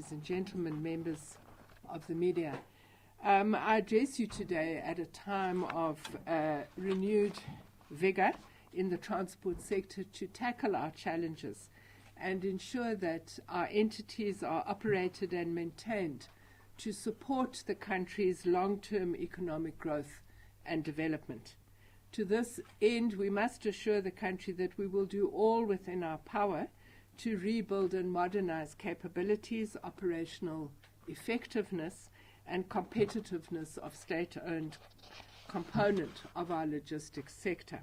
ladies and gentlemen, members of the media. I address you today at a time of renewed vigor in the transport sector to tackle our challenges and ensure that our entities are operated and maintained to support the country's long-term economic growth and development. To this end, we must assure the country that we will do all within our power to rebuild and modernize capabilities, operational effectiveness, and competitiveness of state-owned component of our logistics sector.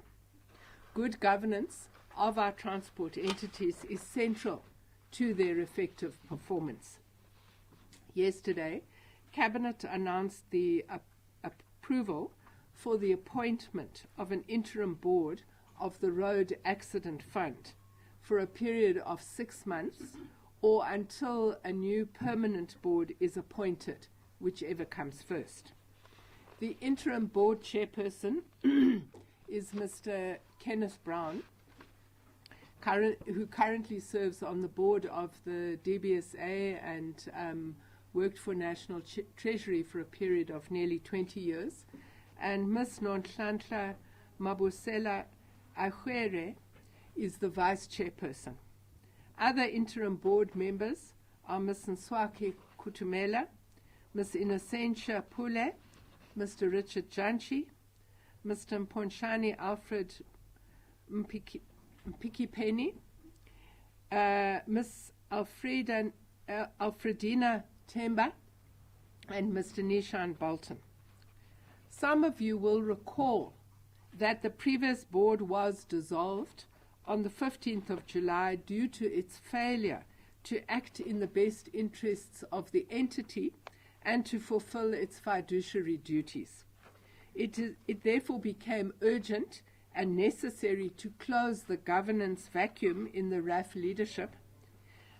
Good governance of our transport entities is central to their effective performance. Yesterday, Cabinet announced the approval for the appointment of an interim board of the Road Accident Fund for a period of 6 months or until a new permanent board is appointed, whichever comes first. The interim board chairperson is Mr. Kenneth Brown, who currently serves on the board of the DBSA and worked for National Treasury for a period of nearly 20 years, and Ms. Nonhlanhla Mabusela Agwere is the vice chairperson. Other interim board members are Ms. Nswaki Kutumela, Ms. Innocentia Pule, Mr. Richard Janchi, Mr. Mponshani Alfred Mpikipeni, Ms. Alfredina Temba, and Mr. Nishan Bolton. Some of you will recall that the previous board was dissolved on the 15th of July due to its failure to act in the best interests of the entity and to fulfill its fiduciary duties. It therefore became urgent and necessary to close the governance vacuum in the RAF leadership,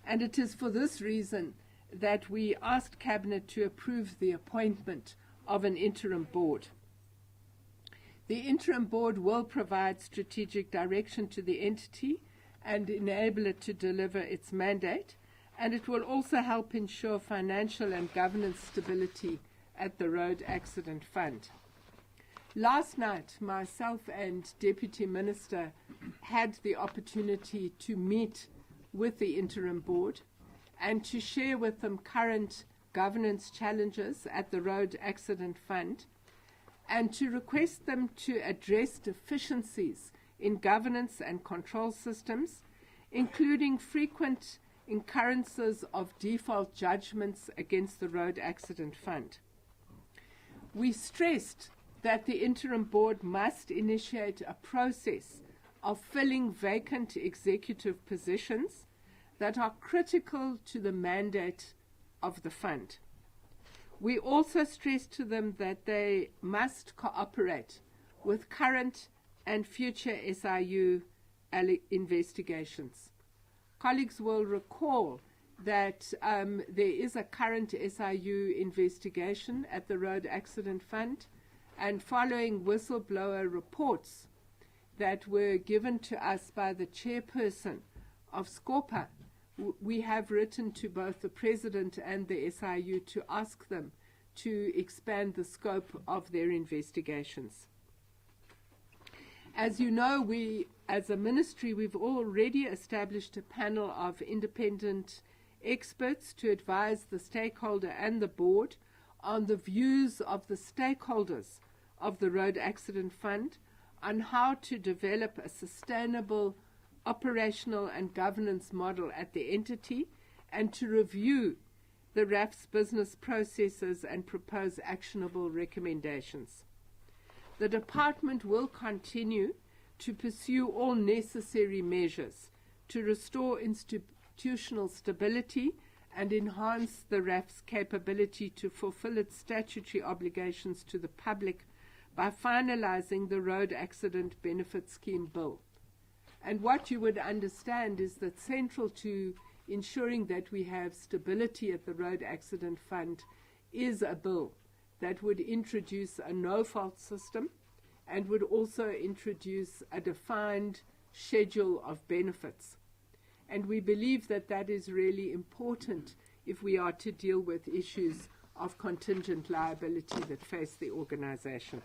and it is for this reason that we asked Cabinet to approve the appointment of an interim board. The interim board will provide strategic direction to the entity and enable it to deliver its mandate, and it will also help ensure financial and governance stability at the Road Accident Fund. Last night, myself and Deputy Minister had the opportunity to meet with the interim board and to share with them current governance challenges at the Road Accident Fund and to request them to address deficiencies in governance and control systems, including frequent occurrences of default judgments against the Road Accident Fund. We stressed that the interim board must initiate a process of filling vacant executive positions that are critical to the mandate of the fund. We also stressed to them that they must cooperate with current and future SIU investigations. Colleagues will recall that there is a current SIU investigation at the Road Accident Fund, and following whistleblower reports that were given to us by the chairperson of SCOPA, we have written to both the President and the SIU to ask them to expand the scope of their investigations. As you know, we, as a ministry, we've already established a panel of independent experts to advise the stakeholder and the board on the views of the stakeholders of the Road Accident Fund on how to develop a sustainable operational and governance model at the entity and to review the RAF's business processes and propose actionable recommendations. The department will continue to pursue all necessary measures to restore institutional stability and enhance the RAF's capability to fulfill its statutory obligations to the public by finalizing the Road Accident Benefit Scheme Bill. And what you would understand is that central to ensuring that we have stability at the Road Accident Fund is a bill that would introduce a no-fault system and would also introduce a defined schedule of benefits. And we believe that that is really important if we are to deal with issues of contingent liability that face the organization.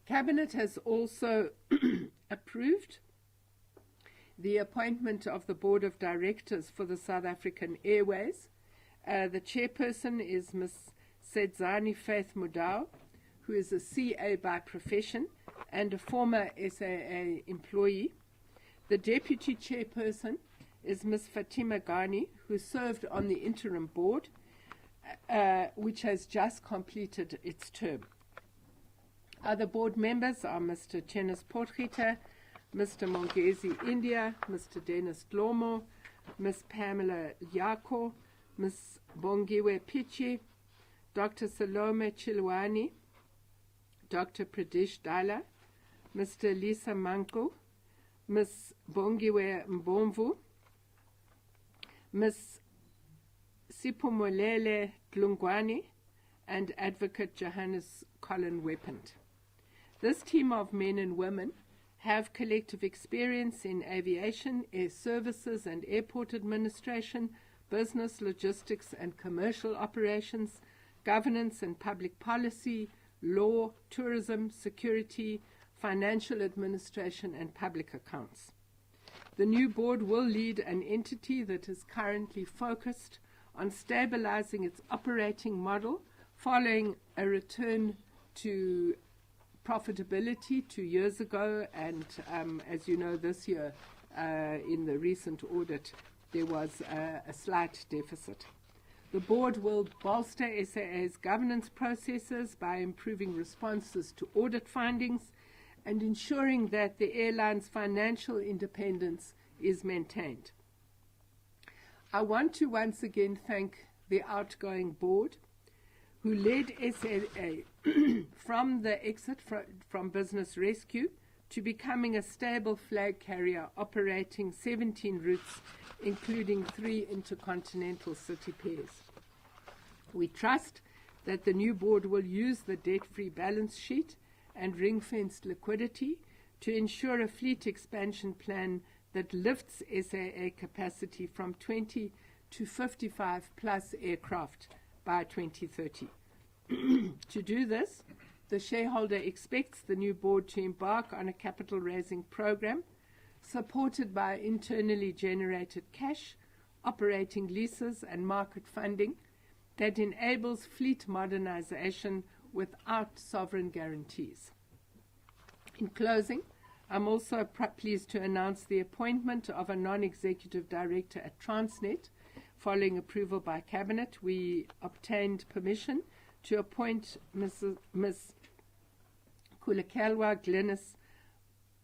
Cabinet has also approved the appointment of the Board of Directors for the South African Airways. The chairperson is Ms. Sedzani Faith Mudau, who is a CA by profession and a former SAA employee. The deputy chairperson is Ms. Fatima Ghani, who served on the interim board, which has just completed its term. Other board members are Mr. Chenis Potgieter, Mr. Mongezi India, Mr. Dennis Dlomo, Ms. Pamela Yako, Ms. Bongiwe Pichi, Dr. Salome Chilwani, Dr. Pradesh Dala, Mr. Lisa Manko, Ms. Bongiwe Mbomvu, Ms. Sipumolele Dlungwani, and Advocate Johannes Colin Weapond. This team of men and women have collective experience in aviation, air services and airport administration, business, logistics and commercial operations, governance and public policy, law, tourism, security, financial administration and public accounts. The new board will lead an entity that is currently focused on stabilizing its operating model following a return to profitability 2 years ago, and as you know, this year in the recent audit there was a slight deficit. The board will bolster SAA's governance processes by improving responses to audit findings and ensuring that the airline's financial independence is maintained. I want to once again thank the outgoing board, who led SAA from the exit from business rescue to becoming a stable flag carrier operating 17 routes, including 3 intercontinental city pairs. We trust that the new board will use the debt-free balance sheet and ring-fenced liquidity to ensure a fleet expansion plan that lifts SAA capacity from 20 to 55 plus aircraft by 2030. To do this, the shareholder expects the new board to embark on a capital raising program supported by internally generated cash, operating leases and market funding that enables fleet modernization without sovereign guarantees. In closing, I'm also pleased to announce the appointment of a non-executive director at Transnet. Following approval by Cabinet, we obtained permission to appoint Ms. Kulekelwa Glenis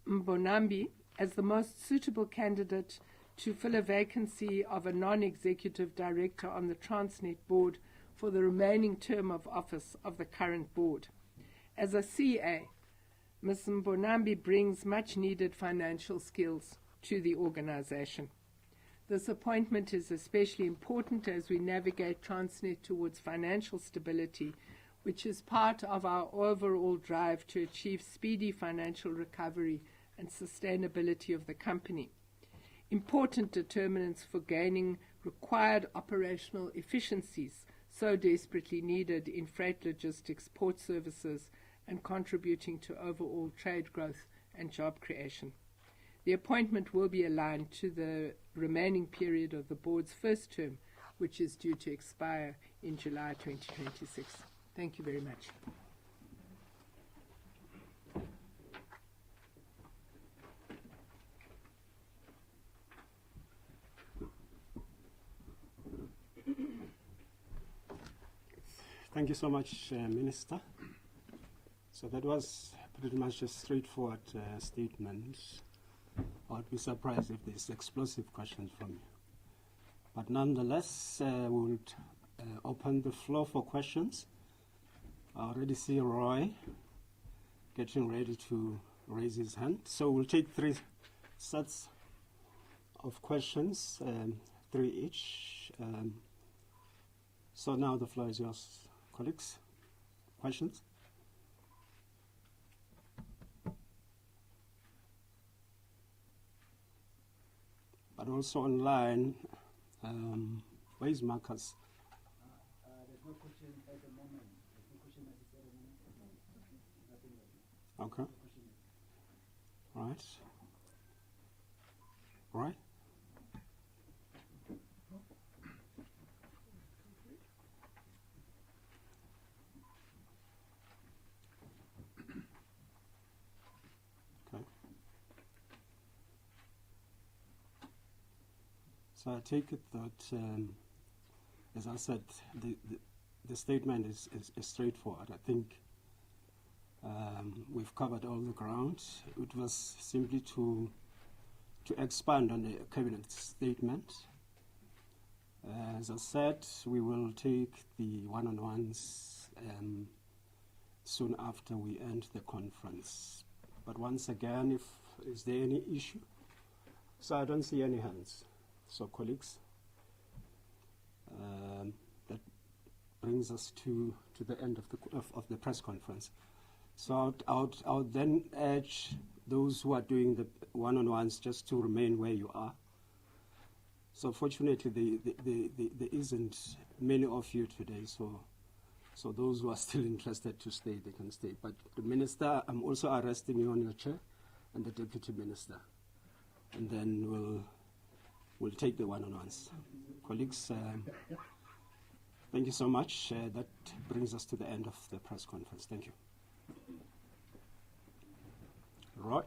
Mbonambi as the most suitable candidate to fill a vacancy of a non-executive director on the Transnet board for the remaining term of office of the current board. As a CA, Ms. Mbonambi brings much-needed financial skills to the organization. This appointment is especially important as we navigate Transnet towards financial stability, which is part of our overall drive to achieve speedy financial recovery and sustainability of the company. Important determinants for gaining required operational efficiencies so desperately needed in freight logistics, port services, and contributing to overall trade growth and job creation. The appointment will be aligned to the remaining period of the board's first term, which is due to expire in July 2026. Thank you very much. Thank you so much, Minister. So that was pretty much a straightforward statement. I'd be surprised if there's explosive questions from you. But nonetheless, we will open the floor for questions. I already see Roy getting ready to raise his hand. So we'll take 3 sets of questions, 3 each. So now the floor is yours, colleagues. Questions? But also online, Where is Marcus? There's no question at the moment. There's no question at the moment. Nothing like that. Okay. Right. Right. Okay. So I take it that, as I said, the statement is straightforward. I think we've covered all the ground. It was simply to expand on the cabinet statement. As I said, we will take the one-on-ones soon after we end the conference. But once again, is there any issue? So I don't see any hands. So colleagues, that brings us to the end of the press conference. So I would then urge those who are doing the one-on-ones just to remain where you are. So fortunately, there isn't many of you today, so those who are still interested to stay, they can stay. But the minister, I'm also arresting you on your chair, and the deputy minister. And then we'll take the one-on-ones. Colleagues, thank you so much. That brings us to the end of the press conference. Thank you. Right.